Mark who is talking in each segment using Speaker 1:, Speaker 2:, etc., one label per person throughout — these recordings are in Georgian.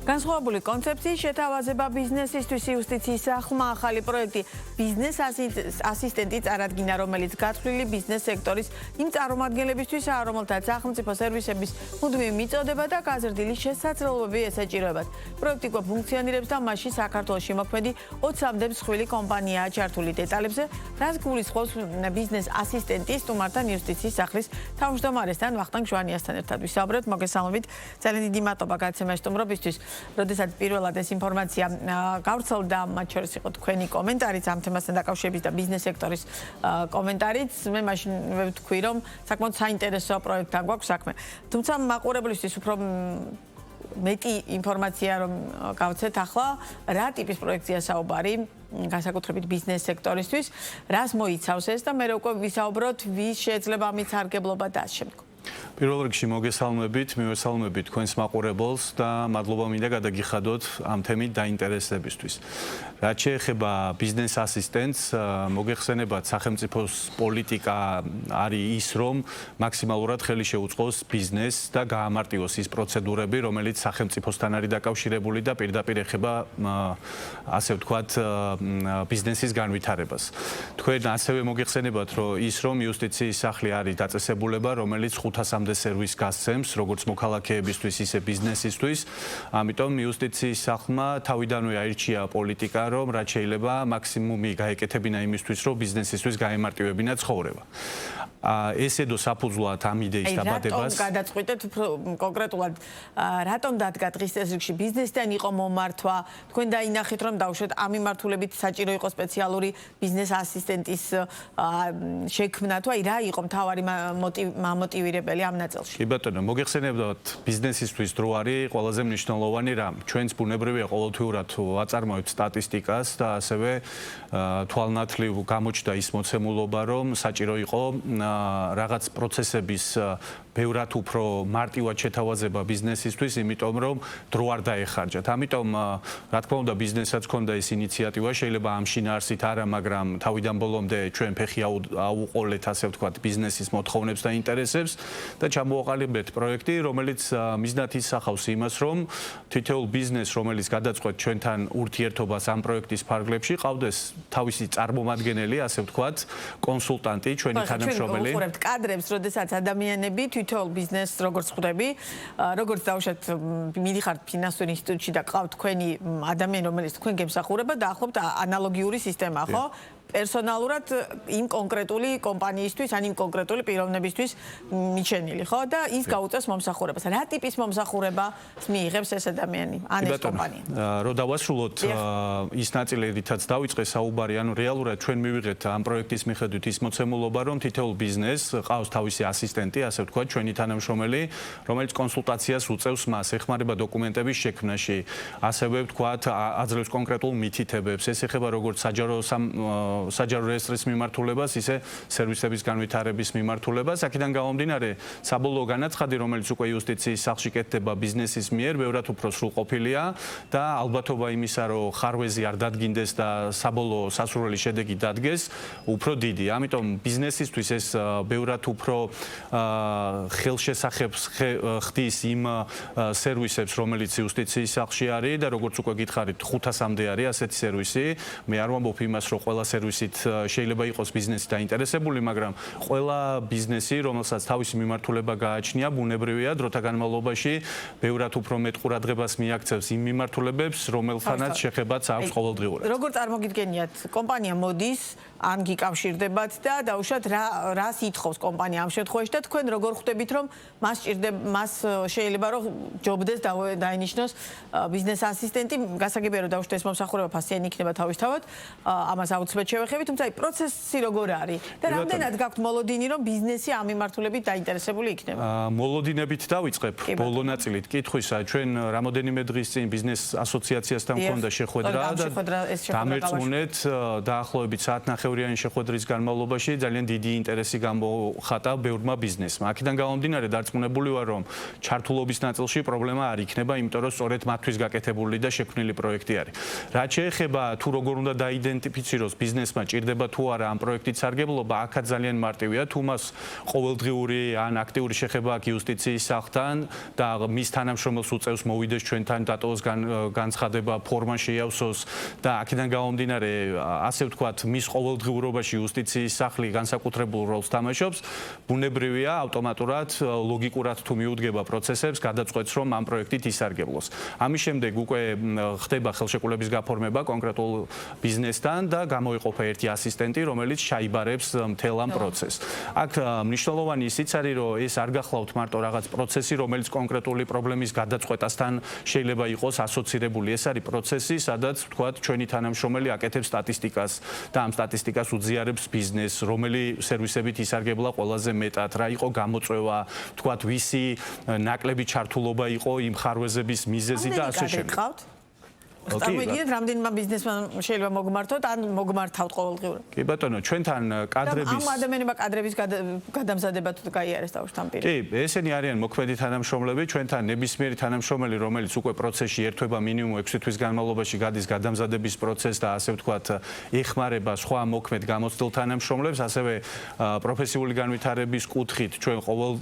Speaker 1: განსხვავებული კონცეფციის შეთავაზება ბიზნესისთვის იუსტიციის სახლმა ახალი პროექტი ბიზნეს ასისტენტი წარადგინა, რომელიც გათვლილი ბიზნეს სექტორის იმ წარმომადგენლებისთვისაა, რომელთაც სახელმწიფო სერვისების მუდმივი მიწოდება და გაზრდილი შესაძლებლობები ესაჭიროებათ. პროექტი ფუნქციონირებს და მასში საქართველოში მოქმედი 20-მდე მსხვილი კომპანიაა ჩართული. დეტალებზე რას გულისხმობს ბიზნეს ასისტენტი სტუმართან იუსტიციის სახლის თავმჯდომარესთან ვახტანგ ჟვანიასთან ერთად ვისაუბრებთ. მოგესალმებით. ძალიან დიდი მადლობა გაცემაში სტუმრობისთვის. როდესაც პირველად ეს ინფორმაცია გავრცელდა, მათ შორის იყო თქვენი კომენტარიც ამ თემასთან დაკავშირებით და ბიზნეს სექტორის კომენტარიც. მე მაშინ ვთქვი, რომ საკმაოდ საინტერესო პროექტთან გვაქვს საქმე. თუმცა მაყურებლისთვის უფრო მეტი ინფორმაცია რომ გავცეთ ახლა, რა ტიპის პროექტია საუბარი, განსაკუთრებით ბიზნეს სექტორისთვის, რას მოიცავს ეს და მე უკვე ვისაუბროთ, ვის შეიძლება ამით სარგებლობა და ამ შემდგომ.
Speaker 2: პირველ რიგში მოგესალმებით, მივესალმებით თქვენს მაყურებელს და მადლობა მინდა გადაგიხადოთ ამ თემით დაინტერესებისთვის. რაც შეეხება ბიზნეს ასისტენტს, მოგეხსენებათ, სახელმწიფოს პოლიტიკა არის ის, რომ მაქსიმალურად ხელი შეუწყოს ბიზნესს და გაამარტივოს ის პროცედურები, რომელიც სახელმწიფოსთან არის დაკავშირებული და პირდაპირ ეხება, ასე ვთქვათ, ბიზნესის განვითარებას. თქვენ ასევე მოგეხსენებათ, რომ ის, რომ იუსტიციის სახლი არის დაწესებულება, რომელიც 500-მდე სერვისს გასცემს, როგორც მოქალაქეებისთვის, ისე ბიზნესისთვის. ამიტომ იუსტიციის სახლმა თავიდანვე აირჩია პოლიტიკა, რომ რაც შეიძლება მაქსიმუმი გაეკეთებინა იმისთვის, რომ ბიზნესისთვის გაემარტივებინა ცხოვრება. ესედო საფუძვლად ამ იდეის დაბადებას.
Speaker 1: რატომ გადაწყვიტეთ კონკრეტულად, რატომ დადგა დღის წესრიგში ბიზნესთან იყო მომართვა? თქვენ დაინახეთ, რომ დავუშვათ ამ მიმართულებით საჭირო იყო სპეციალური ბიზნეს ასისტენტის შექმნა, თუ აი რა იყო მთავარი მამოტივირებელი ამ ნაწილში?
Speaker 2: კი ბატონო, მოგეხსენებათ, ბიზნესისთვის დრო არის ყველაზე მნიშვნელოვანი რამ. ჩვენს ბუნებრივია ყოველთვიურად ვაწარმოებთ სტატისტიკას და ასევე თვალნათლივ გამოჩნდა ის მოცემულობა, რომ საჭირო იყო რაღაც პროცესების ბევრად უფრო მარტივად შეთავაზება ბიზნესისთვის, იმიტომ რომ დრო არ დაეხარჯათ. ამიტომ, რა თქმა უნდა, ბიზნესაც ჰქონდა ეს ინიციატივა, შეიძლება ამ შინაარსით არა, მაგრამ თავიდან ბოლომდე ჩვენ ფეხი აუყოლეთ, ასე ვთქვათ, ბიზნესის მოთხოვნებს და ინტერესებს და ჩამოვაყალიბეთ პროექტი, რომელიც მიზნად ისახავს იმას, რომ თითოეულ ბიზნესს, რომელიც გადაწყვეტ ჩვენთან ურთიერთობას ამ პროექტის ფარგლებში, ყავდეს თავისი წარმომადგენელი, ასე ვთქვათ, კონსულტანტი, ჩვენი თანამშრომელი.
Speaker 1: ჩვენ ვუყურებთ კადრებს, როდესაც ადამიანები თითოეულ ბიზნესს როგორც ხვდები, როგორც დავუშვათ, მიდიხართ ფინანსურ ინსტიტუტში და ყავთ თქვენი ადამიანი, რომელიც თქვენ გემსახურება და ახლობთ ანალოგიური სისტემა, ხო? პერსონალურად იმ კონკრეტული კომპანიისთვის, ან იმ კონკრეტული პიროვნებისთვის მიჩენილი, ხო? და ის გაუწევს მომსახურებას. რა ტიპის მომსახურებას მიიღებს ეს ადამიანი, ან ეს კომპანია?
Speaker 2: რო დავასრულოთ ის ნაწილი, რითაც დავიწყე საუბარი, ანუ რეალურად ჩვენ მივიღეთ ამ პროექტის მიხედვით ის მოცემულობა, რომ თითოეულ ბიზნესს ყავს თავისი ასისტენტი, ასე ვთქვათ, ჩვენი თანამშრომელი, რომელიც კონსულტაციას უწევს მას, ეხმარება დოკუმენტების შექმნაში, ასევე ვთქვათ, აძლევს კონკრეტულ მითითებებს, ეს ეხება როგორც საჯარო რეესტრის მიმართულებას, ისე სერვისების განვითარების მიმართულებას. აქედან გამომდინარე, საბოლოო განაცხადი, რომელიც უკვე იუსტიციის სახლში კეთდება ბიზნესის მიერ, ბევრად უფრო სრულყოფილია და ალბათობა იმისა, რომ ხარვეზი არ დადგინდეს და საბოლოო სასურველი შედეგი დადგეს, უფრო დიდი. ამიტომ ბიზნესისთვის ეს ბევრად უფრო ხელშესახებს ხდის იმ სერვისებს, რომელიც იუსტიციის სახლში არის და როგორც უკვე გითხარით, 500-მდე არის ასეთი სერვისი. მე არ ვამბობ იმას, რომ ყველა სერვისით შეიძლება იყოს ბიზნესი დაინტერესებული, მაგრამ ყველა ბიზნესი, რომელსაც თავისი მიმართულება გააჩნია, ბუნებრივია დროთა განმავლობაში ბევრად უფრო მეტ ყურადღებას მიაქცევს იმ მიმართულებებს, რომელთანაც შეხებაც აქვს ყოველდღიურად.
Speaker 1: როგორ წარმოგიდგენიათ, კომპანია მოდის, ან გიკავშირდებათ და დავუშვათ რას ითხოვს კომპანია ამ შემთხვევაში და თქვენ როგორ ხვდებით, რომ მას შეიძლება რომ ჯობდეს დაინიშნოს ბიზნეს ასისტენტი, გასაგებია რომ დავუშვათ ეს მომსახურება ფასიანი იქნება თავისთავად, ამას აუცილებლად შევეხებით, თუმცა პროცესი როგორ არის და რამდენად გაქვთ მოლოდინი, რომ ბიზნესი ამ მიმართულებით დაინტერესებული იქნება?
Speaker 2: მოლოდინებით დავიწყებ ბოლო ნაწილით კითხვისა. ჩვენ რამოდენიმე დღის წინ ბიზნეს ასოციაციასთან მქონდა შეხვედრა და დამერწმუნეთ დაახლოებით საათნახევრიანი შეხვედრის განმავლობაში ძალიან დიდი ინტერესი გამოხატა ბევრმა ბიზნესმა. აქედან გამომდინარე დარწმუნებული ვარ, რომ ჩართულობის ნაწილში პრობლემა არ იქნება, იმიტომ რომ სწორედ მათთვის გაკეთებული და შექმნილი პროექტი არის. რაც შეეხება თუ როგორ უნდა დაიდენტიფიციროს ბიზნეს ბიზნესმა ჭირდება თუ არა ამ პროექტით სარგებლობა, აქაც ძალიან მარტივია, თუ მას ყოველდღიური ან აქტიური შეხება აქვს იუსტიციის სახლთან და მის თანამშრომელს უწევს მოვიდეს ჩვენთან დატოვოს განცხადება, ფორმა შეავსოს და აქედან გამომდინარე, ასე ვთქვათ, მის ყოველდღიურობაში იუსტიციის სახლი განსაკუთრებულ როლს თამაშობს, ბუნებრივია ავტომატურად ლოგიკურად თუ მიუდგება პროცესებს, გადაწყვეტს რომ ამ პროექტით ისარგებლოს. ამის შემდეგ უკვე ხდება ხელშეკრულების გაფორმება კონკრეტულ ბიზნესთან და გამოიყოფა ერთი ასისტენტი, რომელიც ჩაიბარებს მთელ ამ პროცესს. აქ მნიშვნელოვანი ისიც არის, რომ ეს არ გახლავთ მარტო რაღაც პროცესი, რომელიც კონკრეტული პრობლემის გადაწყვეტასთან შეიძლება იყოს ასოცირებული. ეს არის პროცესი, სადაც ვთქვათ, ჩვენი თანამშრომელი აკეთებს სტატისტიკას და ამ სტატისტიკას უზიარებს ბიზნესს, რომელი სერვისებით ისარგებლა ყველაზე მეტად, რა იყო გამოწვევა, ვთქვათ, ვისი ნაკლები ჩართულობა იყო იმ ხარვეზების მიზეზი და ასე შემდეგ.
Speaker 1: წარმოგიდგენთ, რამდენმა ბიზნესმა შეიძლება მოგმართოთ ან მოგმართავთ ყოველდღიურად.
Speaker 2: კი ბატონო, ჩვენთან კადრების
Speaker 1: ამ ადამიანებმა კადრების გადამზადება თუ გაიარეს თავში ამ პირით.
Speaker 2: კი, ესენი არიან მოქმედი თანამშრომლები, ჩვენთან ნებისმიერი თანამშრომელი, რომელიც უკვე პროცესში ერთვება მინიმუმ 6 თვის განმავლობაში გადის გადამზადების პროცესს და ასე ვთქვათ, ეხმარება სხვა მოქმედ გამოცდილ თანამშრომლებს, ასევე პროფესიული განვითარების კუთხით ჩვენ ყოველ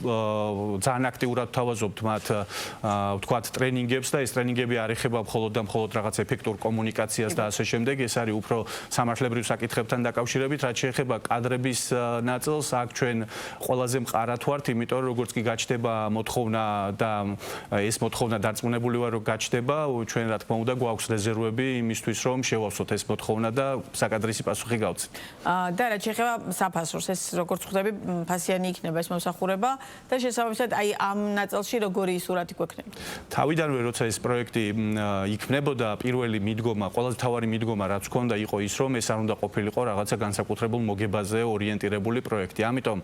Speaker 2: ძალიან აქტიურად თავაზობთ მათ ვთქვათ ტრენინგებს და ეს ტრენინგები არ ეხება მხოლოდ და მხოლოდ რაღაც ეფექტურ კომუნიკაციას და ასე შემდეგ, ეს არის უფრო სამართლებრივ საკითხებთან დაკავშირებით, რაც შეეხება კადრების ნაწილს, აქ ჩვენ ყველაზე მყარად ვართ, იმიტომ რომ როგორც კი გაჩნდება მოთხოვნა და ეს მოთხოვნა დარწმუნებული ვარ, რომ გაჩნდება, ჩვენ რა თქმა უნდა გვაქვს რეზერვები იმისთვის, რომ შევავსოთ ეს მოთხოვნა და საკადრისი პასუხი გავცეთ.
Speaker 1: და რაც შეეხება საფასურს, ეს როგორც ხვდები, ფასიანი იქნება ეს მომსახურება და შესაბამისად აი ამ ნაწილში როგორი სურათი გვექნება.
Speaker 2: თავიდანვე როცა ეს პროექტი იქნებოდა პირველი მიდგომა, ყველაზე მთავარი მიდგომა რაც ჰქონდა იყო ის, რომ ეს არ უნდა ყოფილიყო რაღაცა განსაკუთრებულ მოგებაზე ორიენტირებული პროექტი. ამიტომ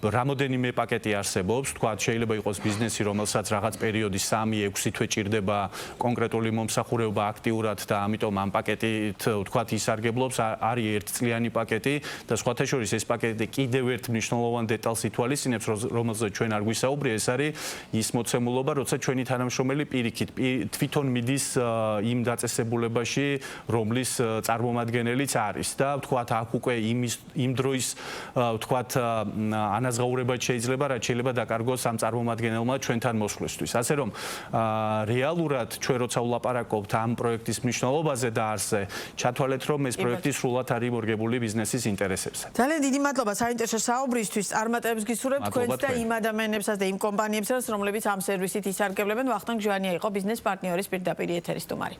Speaker 2: რამოდენიმე პაკეტი არსებობს, თქვა შეიძლება იყოს ბიზნესი, რომელსაც რაღაც პერიოდი 3-6 თვე ჭირდება კონკრეტული მომსახურება აქტიურად და ამიტომ ამ პაკეტით თქვა ისარგებლობს, არის ერთწლიანი პაკეტი და სხვათა შორის ეს პაკეტი კიდევ ერთ მნიშვნელოვან დეტალს ითვალისწინებს, რომელზეც ჩვენ არ გვისაუბრია, ეს არის ის მოცემულობა, როცა ჩვენი თანამშრომელი პირიქით თვითონ მიდის იმ დაწესებულებაში, რომლის წარმომადგენელიც არის და ვთქვათ, აქ უკვე იმ დროის ვთქვათ, ანაზღაურებად შეიძლება, რაც შეიძლება დაკარგოს ამ წარმომადგენელმა ჩვენთან მოსვლისთვის. ასე რომ რეალურად ჩვენ როცა ვლაპარაკობთ ამ პროექტის მნიშვნელობაზე და არსზე, ჩათვალეთ, რომ ეს პროექტი სრულად არის მორგებული ბიზნესის ინტერესებსა.
Speaker 1: ძალიან დიდი მადლობა საინტერესო საუბრისთვის. წარმატებებს გისურვებთ თქვენს და იმ ადამიანებსაც და იმ კომპანიებსაც, რომლებიც ამ სერვისით ისარგებლებენ. ვახტანგ ჟვანია იყო ბიზნეს პარტნიორის პირდაპირ ეთერის სტუმარი.